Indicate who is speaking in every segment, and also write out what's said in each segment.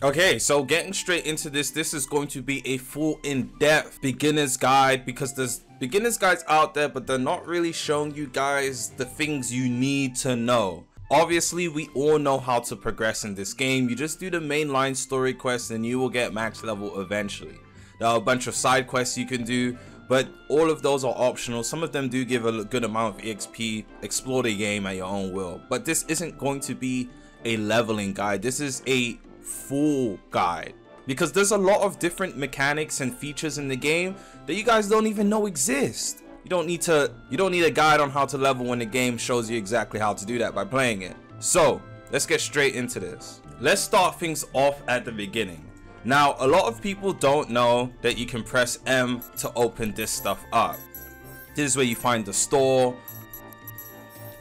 Speaker 1: Okay, so getting straight into this is going to be a full in-depth beginner's guide, because there's beginner's guides out there, but they're not really showing you guys the things you need to know. Obviously, we all know how to progress in this game. You just do the mainline story quests and you will get max level eventually. There are a bunch of side quests you can do, but all of those are optional. Some of them do give a good amount of EXP. Explore the game at your own will. But this isn't going to be a leveling guide. This is a full guide, because there's a lot of different mechanics and features in the game that you guys don't even know exist. You don't need a guide on how to level when the game shows you exactly how to do that by playing it. So let's get straight into this. Let's start things off at the beginning. Now, a lot of people don't know that you can press M to open this stuff up. This is where you find the store,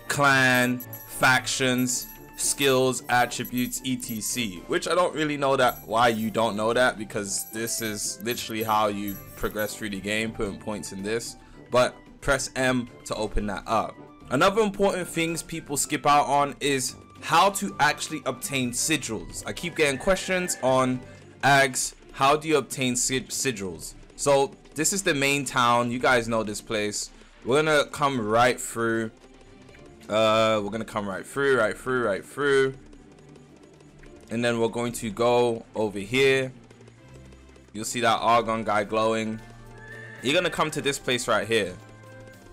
Speaker 1: clan, factions, skills, attributes, etc, which I don't really know why you don't know that, because this is literally how you progress through the game, putting points in this. But press M to open that up. Another important things people skip out on is how to actually obtain sigils. I keep getting questions on Ags, how do you obtain sigils? So this is the main town. You guys know this place. We're gonna come right through. We're gonna come right through, and then we're going to go over here. You'll see that argon guy glowing. You're gonna come to this place right here.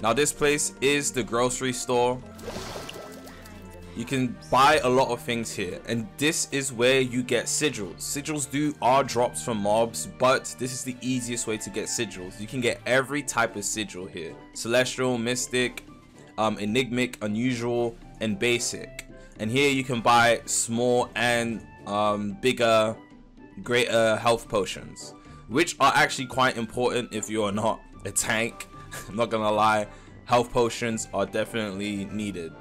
Speaker 1: Now this place is the grocery store. You can buy a lot of things here, and this is where you get sigils. Sigils are drops from mobs, but this is the easiest way to get sigils. You can get every type of sigil here: celestial, mystic, enigmic, unusual, and basic. And here you can buy small and bigger, greater health potions, which are actually quite important if you are not a tank. I'm not gonna lie, health potions are definitely needed.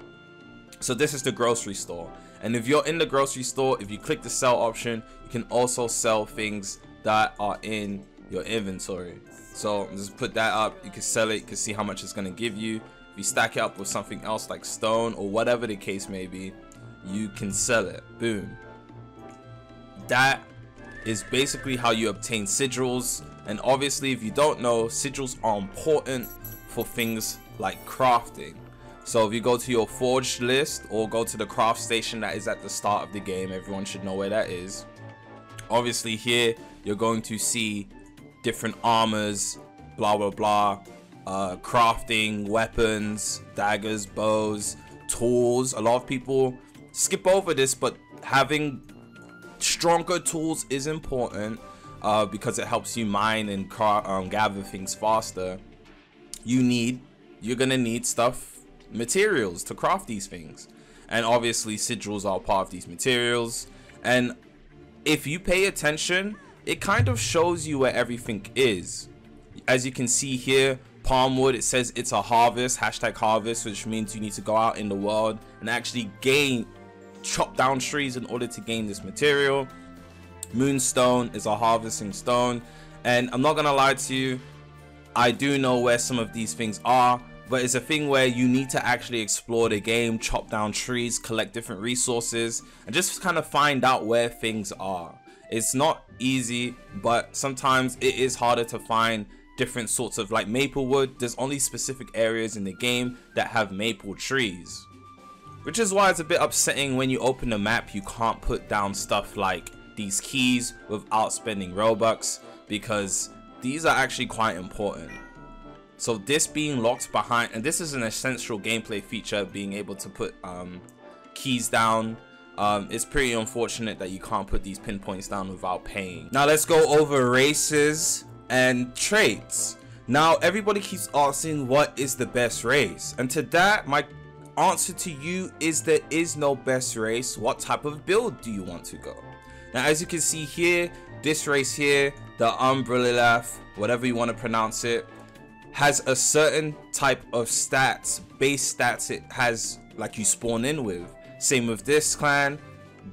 Speaker 1: So this is the grocery store, and if you're in the grocery store, if you click the sell option, you can also sell things that are in your inventory. So just put that up, you can sell it, you can see how much it's gonna give you. If you stack it up with something else like stone or whatever the case may be, you can sell it. Boom. That is basically how you obtain sigils. And obviously, if you don't know, sigils are important for things like crafting. So if you go to your forged list or go to the craft station that is at the start of the game, everyone should know where that is. Obviously here you're going to see different armors, blah blah blah, crafting, weapons, daggers, bows, tools. A lot of people skip over this, but having stronger tools is important because it helps you mine and gather things faster. You're gonna need materials to craft these things, and obviously sigils are part of these materials. And if you pay attention, it kind of shows you where everything is. As you can see here, palm wood, it says it's a harvest, #harvest, which means you need to go out in the world and actually chop down trees in order to gain this material. Moonstone is a harvesting stone, and I'm not gonna lie to you, I do know where some of these things are, but it's a thing where you need to actually explore the game, chop down trees, collect different resources, and just kind of find out where things are. It's not easy, but sometimes it is harder to find different sorts of, like maple wood. There's only specific areas in the game that have maple trees, which is why it's a bit upsetting when you open the map you can't put down stuff like these keys without spending Robux, because these are actually quite important. So this being locked behind, and this is an essential gameplay feature, being able to put keys down. It's pretty unfortunate that you can't put these pinpoints down without paying. Now let's go over races and traits. Now everybody keeps asking what is the best race, and to that my answer to you is there is no best race. What type of build do you want to go? Now as you can see here, this race here, the Umbrella, whatever you want to pronounce it, has a certain type of stats, base stats it has, like you spawn in with. Same with this clan,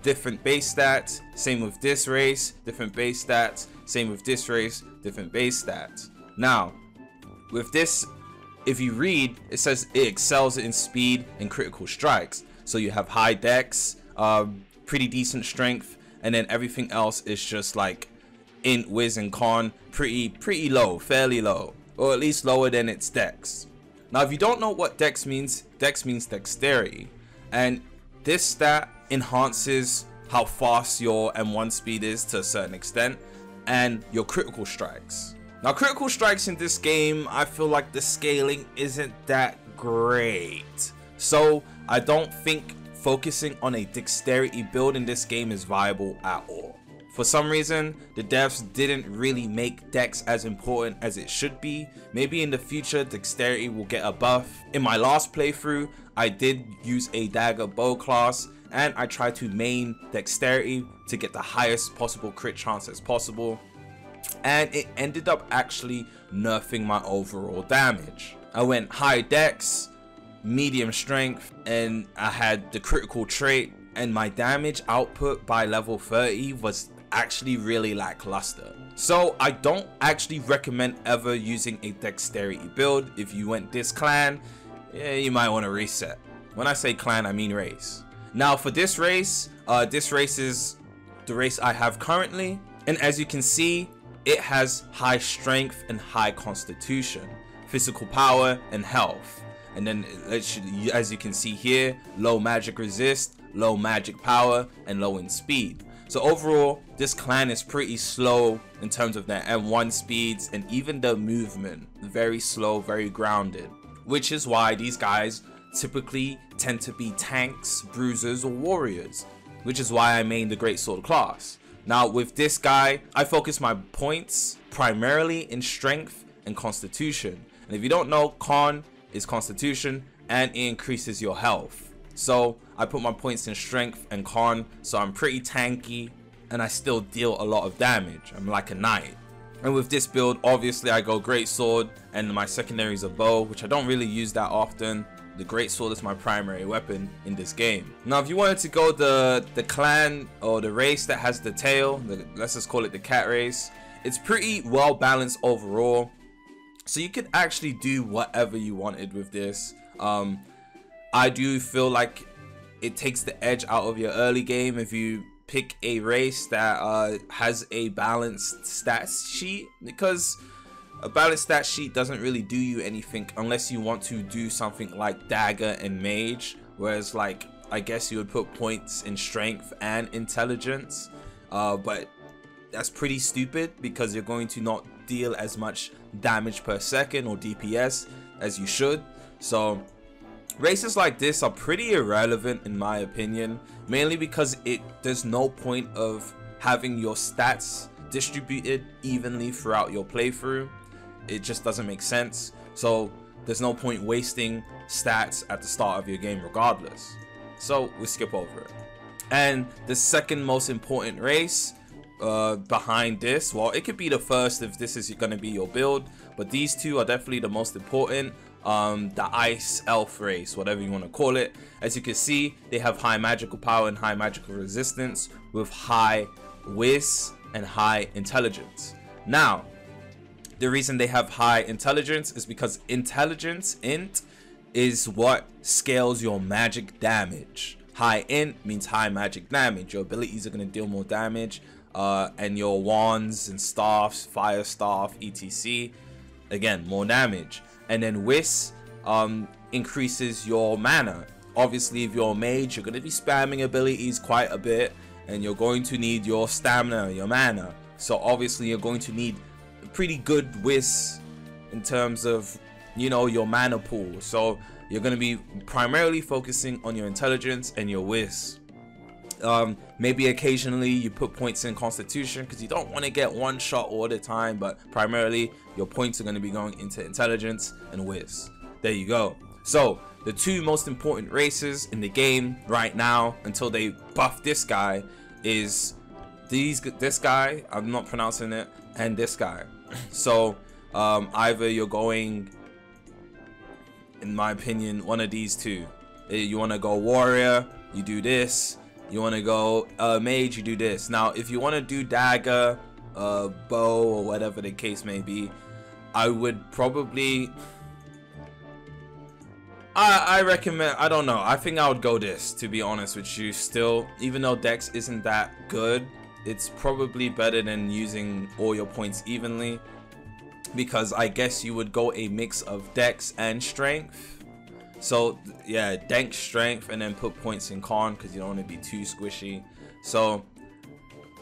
Speaker 1: different base stats. Same with this race, different base stats. Same with this race, different base stats. Now with this, if you read, it says it excels in speed and critical strikes. So you have high dex, pretty decent strength, and then everything else is just like int, whiz, and con, pretty low, fairly low, or at least lower than its dex. Now, if you don't know what dex means dexterity, and this stat enhances how fast your M1 speed is to a certain extent, and your critical strikes. Now, critical strikes in this game, I feel like the scaling isn't that great, so I don't think focusing on a dexterity build in this game is viable at all. For some reason, the devs didn't really make dex as important as it should be. Maybe in the future, dexterity will get a buff. In my last playthrough, I did use a dagger bow class, and I tried to main dexterity to get the highest possible crit chance as possible, and it ended up actually nerfing my overall damage. I went high dex, medium strength, and I had the critical trait, and my damage output by level 30 was actually really lackluster. So I don't actually recommend ever using a dexterity build. If you went this clan, yeah, you might want to reset. When I say clan, I mean race. Now for this race is the race I have currently, and as you can see, it has high strength and high constitution, physical power and health, and then as you can see here, low magic resist, low magic power, and low in speed. So overall, this clan is pretty slow in terms of their M1 speeds, and even the movement, very slow, very grounded, which is why these guys typically tend to be tanks, bruisers, or warriors, which is why I main the greatsword class. Now with this guy, I focus my points primarily in strength and constitution, and if you don't know, con is constitution and it increases your health. So I put my points in strength and con, so I'm pretty tanky and I still deal a lot of damage. I'm like a knight. And with this build, obviously I go greatsword, and my secondary is a bow, which I don't really use that often. The greatsword is my primary weapon in this game. Now if you wanted to go the clan or the race that has the tail, let's just call it the cat race, it's pretty well balanced overall, so you could actually do whatever you wanted with this. I do feel like it takes the edge out of your early game if you pick a race that has a balanced stats sheet, because a balanced stat sheet doesn't really do you anything unless you want to do something like dagger and mage, whereas like I guess you would put points in strength and intelligence, but that's pretty stupid because you're going to not deal as much damage per second or DPS as you should. So races like this are pretty irrelevant in my opinion, mainly because there's no point of having your stats distributed evenly throughout your playthrough. It just doesn't make sense, so there's no point wasting stats at the start of your game regardless, so we skip over it. And the second most important race behind this, well, it could be the first if this is going to be your build, but these two are definitely the most important. The ice elf race, whatever you want to call it. As you can see, they have high magical power and high magical resistance with high whiz and high intelligence. Now the reason they have high intelligence is because intelligence, int, is what scales your magic damage. High int means high magic damage. Your abilities are going to deal more damage, and your wands and staffs, fire staff, etc, again, more damage. And then whiz increases your mana. Obviously, if you're a mage, you're going to be spamming abilities quite a bit, and you're going to need your stamina, your mana. So obviously you're going to need a pretty good whiz in terms of, you know, your mana pool. So you're going to be primarily focusing on your intelligence and your whiz. Maybe occasionally you put points in constitution because you don't want to get one shot all the time, but primarily your points are going to be going into intelligence and whiz. There you go. So the two most important races in the game right now, until they buff this guy, is this guy, I'm not pronouncing it, and this guy. So either you're going, in my opinion, one of these two. You want to go warrior, you do this. You want to go mage, you do this. Now if you want to do dagger, bow, or whatever the case may be, I would I recommend, I don't know, I think I would go this, to be honest with you. Still, even though Dex isn't that good, it's probably better than using all your points evenly, because I guess you would go a mix of Dex and Strength. So yeah, Dex, Strength, and then put points in Con, because you don't want to be too squishy. So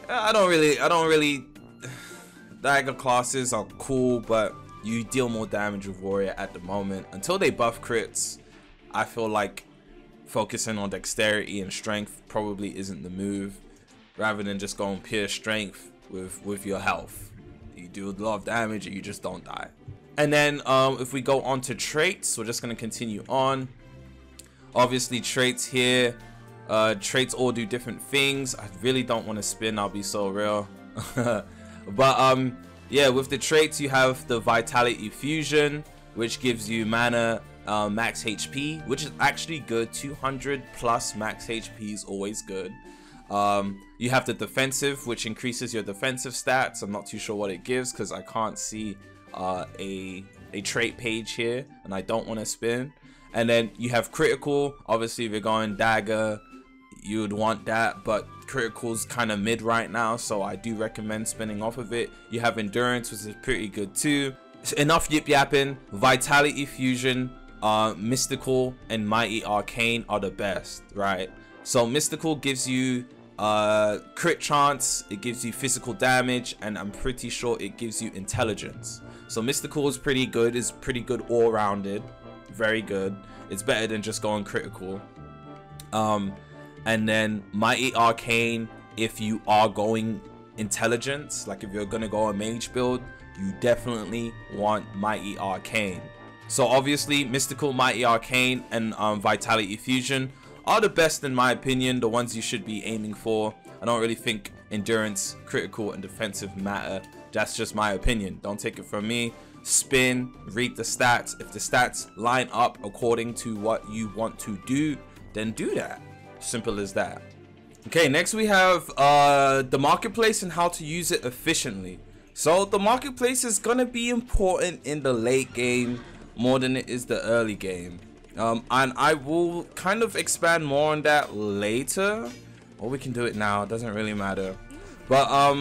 Speaker 1: I don't really dagger classes are cool, but you deal more damage with Warrior at the moment. Until they buff crits, I feel like focusing on dexterity and strength probably isn't the move, rather than just going pure strength with your health. You do a lot of damage and you just don't die. And then if we go on to traits, we're just going to continue on. Obviously traits here, traits all do different things. I really don't want to spin, I'll be so real. But yeah, with the traits you have the Vitality Fusion, which gives you mana, max HP, which is actually good. 200 plus max HP is always good. You have the defensive, which increases your defensive stats. I'm not too sure what it gives because I can't see a trait page here, and I don't want to spin. And then you have critical. Obviously if you're going dagger, you would want that, but critical's kind of mid right now, so I do recommend spinning off of it. You have endurance, which is pretty good too. Enough yip yapping. Vitality Fusion, mystical, and mighty arcane are the best, right? So mystical gives you crit chance, it gives you physical damage, and I'm pretty sure it gives you intelligence. So mystical is pretty good, is pretty good all rounded, very good. It's better than just going critical. And then mighty arcane, if you are going intelligence, like if you're gonna go a mage build, you definitely want mighty arcane. So obviously mystical, mighty arcane, and Vitality Fusion are the best in my opinion, the ones you should be aiming for. I don't really think endurance, critical, and defensive matter. That's just my opinion, don't take it from me. Spin, read the stats. If the stats line up according to what you want to do, then do that. Simple as that. Okay, next we have the marketplace and how to use it efficiently. So the marketplace is gonna be important in the late game more than it is the early game, and I will kind of expand more on that later, or we can do it now, it doesn't really matter. But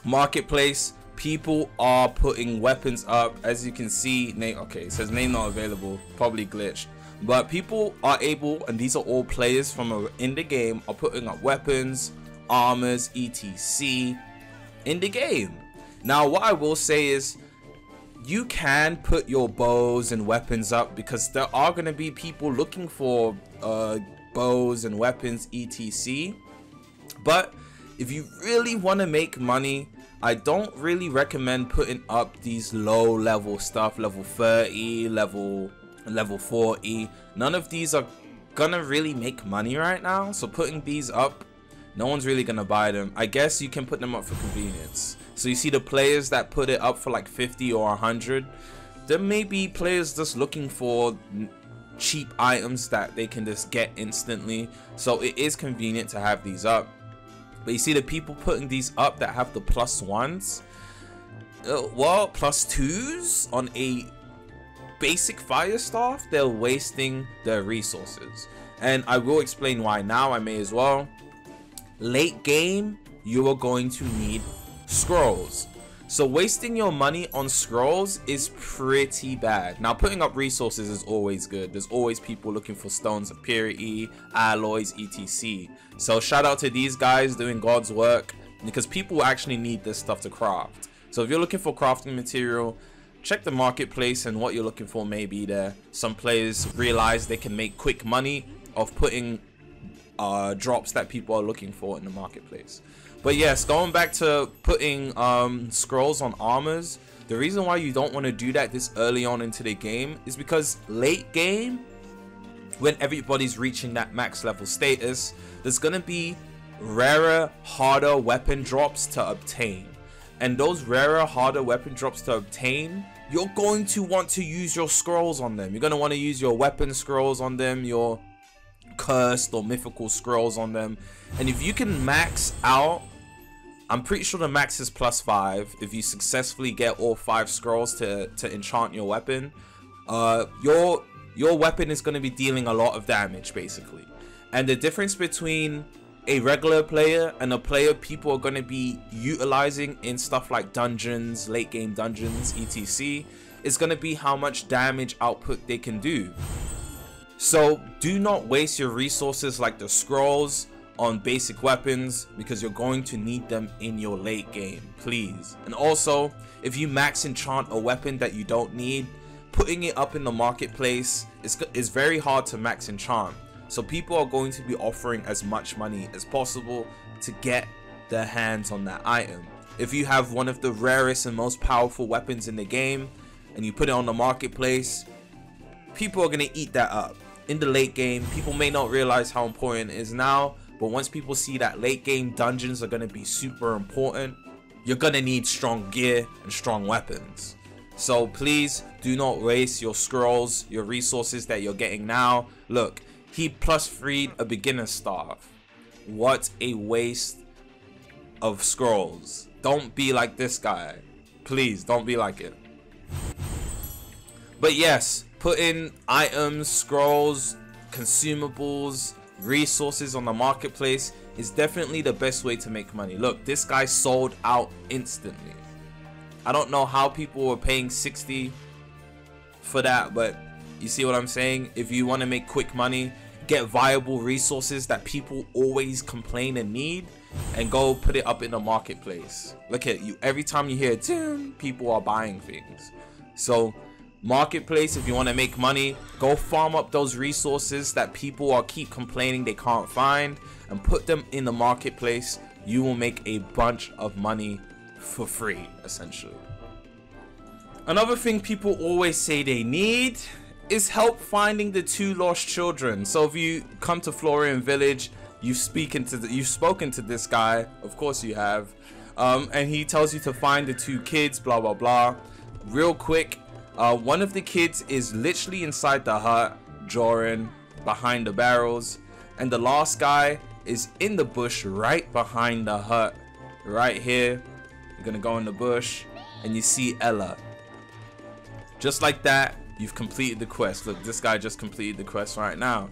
Speaker 1: marketplace, people are putting weapons up, as you can see. Name, okay, it says name not available, probably glitched. But people are able, and these are all players from in the game, are putting up weapons, armors, etc. in the game. Now what I will say is, you can put your bows and weapons up because there are going to be people looking for bows and weapons, etc. But if you really want to make money, I don't really recommend putting up these low level stuff, level 30, level 40. None of these are gonna really make money right now, so putting these up, no one's really gonna buy them. I guess you can put them up for convenience. So you see the players that put it up for like 50 or 100, there may be players just looking for cheap items that they can just get instantly, so it is convenient to have these up. But you see the people putting these up that have the +1s, well, +2s on a basic fire staff, they're wasting their resources, and I will explain why now. I may as well. Late game, you are going to need scrolls, so wasting your money on scrolls is pretty bad. Now putting up resources is always good. There's always people looking for stones of purity, alloys, etc. So shout out to these guys doing God's work, because people actually need this stuff to craft. So if you're looking for crafting material, check the marketplace, and what you're looking for may be there. Some players realize they can make quick money of putting drops that people are looking for in the marketplace. But yes, going back to putting scrolls on armors, the reason why you don't want to do that this early on into the game is because late game, when everybody's reaching that max level status, there's gonna be rarer, harder weapon drops to obtain. And those rarer, harder weapon drops to obtain, you're going to want to use your scrolls on them. You're going to want to use your weapon scrolls on them, your cursed or mythical scrolls on them. And if you can max out, I'm pretty sure the max is +5. If you successfully get all 5 scrolls to enchant your weapon, your your weapon is going to be dealing a lot of damage basically. And the difference between a regular player and a player people are going to be utilizing in stuff like dungeons, late game dungeons, etc. is going to be how much damage output they can do. So do not waste your resources like the scrolls on basic weapons, because you're going to need them in your late game, please. And also, if you max enchant a weapon that you don't need, putting it up in the marketplace is very hard to max enchant. So people are going to be offering as much money as possible to get their hands on that item. If you have one of the rarest and most powerful weapons in the game and you put it on the marketplace, people are going to eat that up. In the late game, people may not realize how important it is now, but once people see that late game dungeons are going to be super important, you're going to need strong gear and strong weapons. So please do not waste your scrolls, your resources that you're getting now. Look, he plus freed a beginner staff. What a waste of scrolls. Don't be like this guy. Please don't be like it. But yes, put in items, scrolls, consumables, resources on the marketplace is definitely the best way to make money. Look, this guy sold out instantly. I don't know how people were paying 60 for that, but you see what I'm saying? If you want to make quick money, get viable resources that people always complain and need, and go put it up in the marketplace. Look at you, every time you hear it, people are buying things. So marketplace, if you want to make money, go farm up those resources that people are keep complaining they can't find and put them in the marketplace. You will make a bunch of money for free, essentially. Another thing people always say they need is help finding the 2 lost children. So if you come to Florian Village, you've spoken to this guy, of course you have, and he tells you to find the 2 kids, blah blah blah. Real quick, one of the kids is literally inside the hut, drawing behind the barrels, and the last guy is in the bush right behind the hut, right here. You're gonna go in the bush and you see Ella. Just like that, you've completed the quest. Look, this guy just completed the quest right now.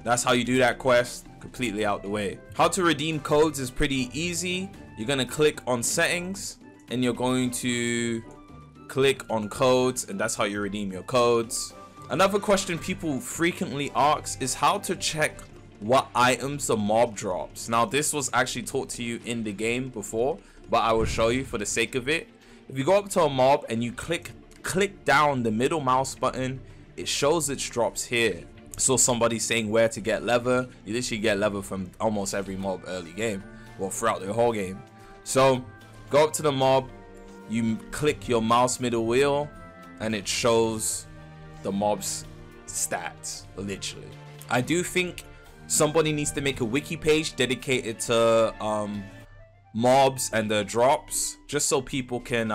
Speaker 1: That's how you do that quest, completely out the way. How to redeem codes is pretty easy. You're gonna click on settings and you're going to click on codes, and that's how you redeem your codes. Another question people frequently ask is how to check what items the mob drops. Now this was actually taught to you in the game before, but I will show you for the sake of it. If you go up to a mob and you click down the middle mouse button, it shows its drops here. So somebody's saying where to get leather, you literally get leather from almost every mob early game, well throughout the whole game. So go up to the mob, you click your mouse middle wheel, and it shows the mob's stats, literally. I do think somebody needs to make a wiki page dedicated to mobs and their drops, just so people can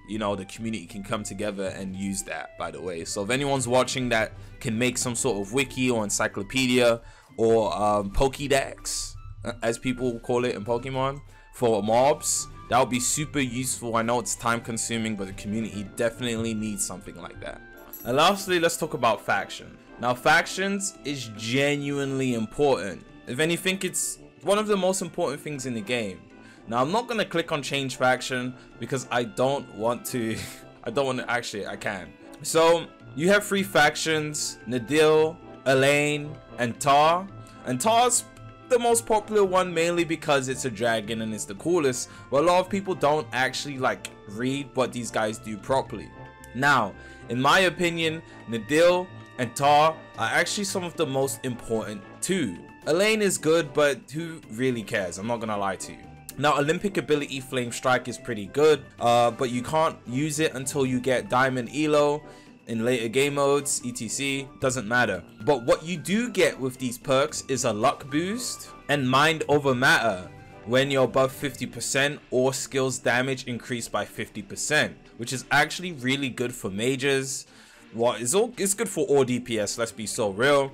Speaker 1: you know, the community can come together and use that, by the way. So if anyone's watching that can make some sort of wiki or encyclopedia or Pokédex, as people call it in Pokemon, for mobs, that would be super useful. I know it's time consuming, but the community definitely needs something like that. And lastly, let's talk about faction. Now factions is genuinely important. If anything, it's one of the most important things in the game. Now I'm not gonna click on change faction because I don't want to actually, I can. So you have 3 factions: Nadil, Elaine, and Tar. And Tar's the most popular one mainly because it's a dragon and it's the coolest, but a lot of people don't actually like read what these guys do properly. Now in my opinion, Nadil and Tar are actually some of the most important too. Elaine is good, but who really cares? I'm not gonna lie to you. Now Olympic ability Flame Strike is pretty good, but you can't use it until you get Diamond Elo in later game modes, etc. Doesn't matter. But what you do get with these perks is a luck boost and Mind Over Matter when you're above 50%, or skills damage increased by 50%, which is actually really good for mages. It's good for all DPS, let's be so real.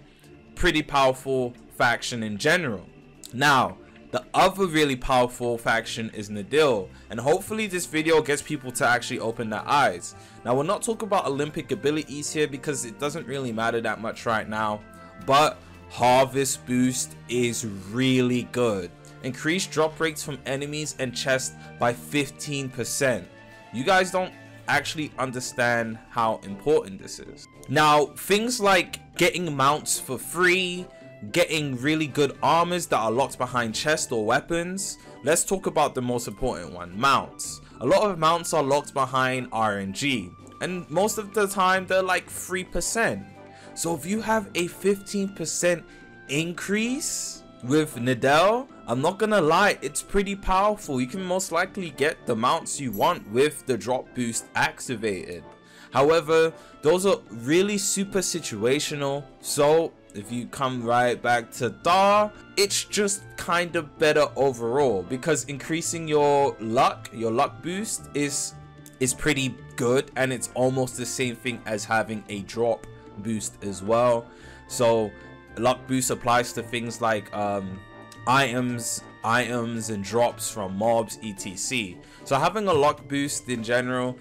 Speaker 1: Pretty powerful faction in general. Now The other really powerful faction is Nadil, and hopefully this video gets people to actually open their eyes. Now, we're not talking about Olympic abilities here because it doesn't really matter that much right now, but Harvest Boost is really good. Increase drop rates from enemies and chests by 15%. You guys don't actually understand how important this is. Now, things like getting mounts for free, getting really good armors that are locked behind chests or weapons. Let's talk about the most important one, mounts. A lot of mounts are locked behind RNG, and most of the time they're like 3%. So if you have a 15% increase with Nadil, I'm not gonna lie, it's pretty powerful. You can most likely get the mounts you want with the drop boost activated. However, those are really super situational, so if you come right back to Thar, it's just kind of better overall, because increasing your luck boost is pretty good, and it's almost the same thing as having a drop boost as well. So luck boost applies to things like items and drops from mobs, etc. So having a luck boost in general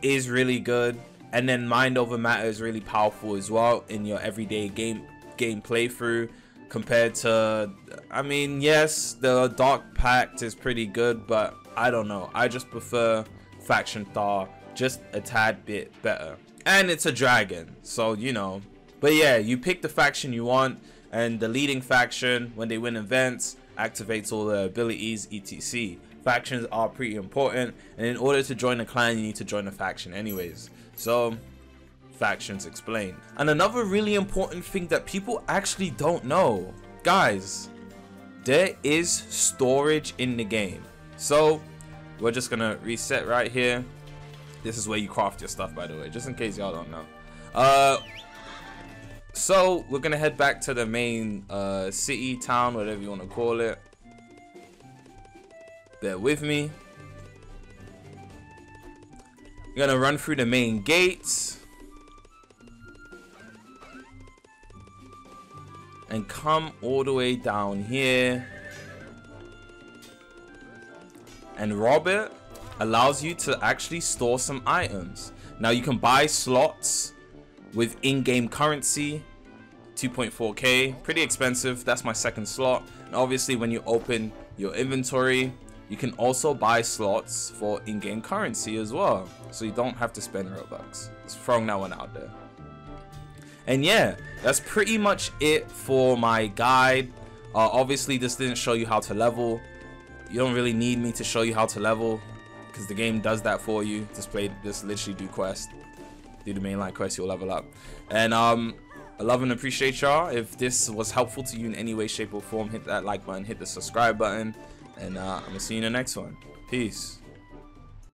Speaker 1: is really good, and then mind over matter is really powerful as well in your everyday game playthrough. Compared to, I mean, yes, the Dark Pact is pretty good, but I don't know, I just prefer faction Thar just a tad bit better, and it's a dragon, so you know. But yeah, you pick the faction you want, and the leading faction, when they win events, activates all the abilities, etc. Factions are pretty important, and in order to join a clan, you need to join a faction anyways. So factions explained. And another really important thing that people actually don't know, guys, there is storage in the game. So we're just gonna reset right here. This is where you craft your stuff, by the way, just in case y'all don't know. So we're gonna head back to the main city, town, whatever you want to call it. Bear with me. You're gonna run through the main gates and come all the way down here, and Robert allows you to actually store some items. Now you can buy slots with in-game currency, 2.4k, pretty expensive. That's my second slot. And obviously when you open your inventory, you can also buy slots for in-game currency as well, so you don't have to spend Robux. Just throwing that one out there. And yeah, that's pretty much it for my guide. Obviously this didn't show you how to level. You don't really need me to show you how to level, because the game does that for you. Just literally do quest, do the mainline quest, you'll level up. And I love and appreciate y'all. If this was helpful to you in any way, shape or form, hit that like button, hit the subscribe button, and I'm gonna see you in the next one. Peace.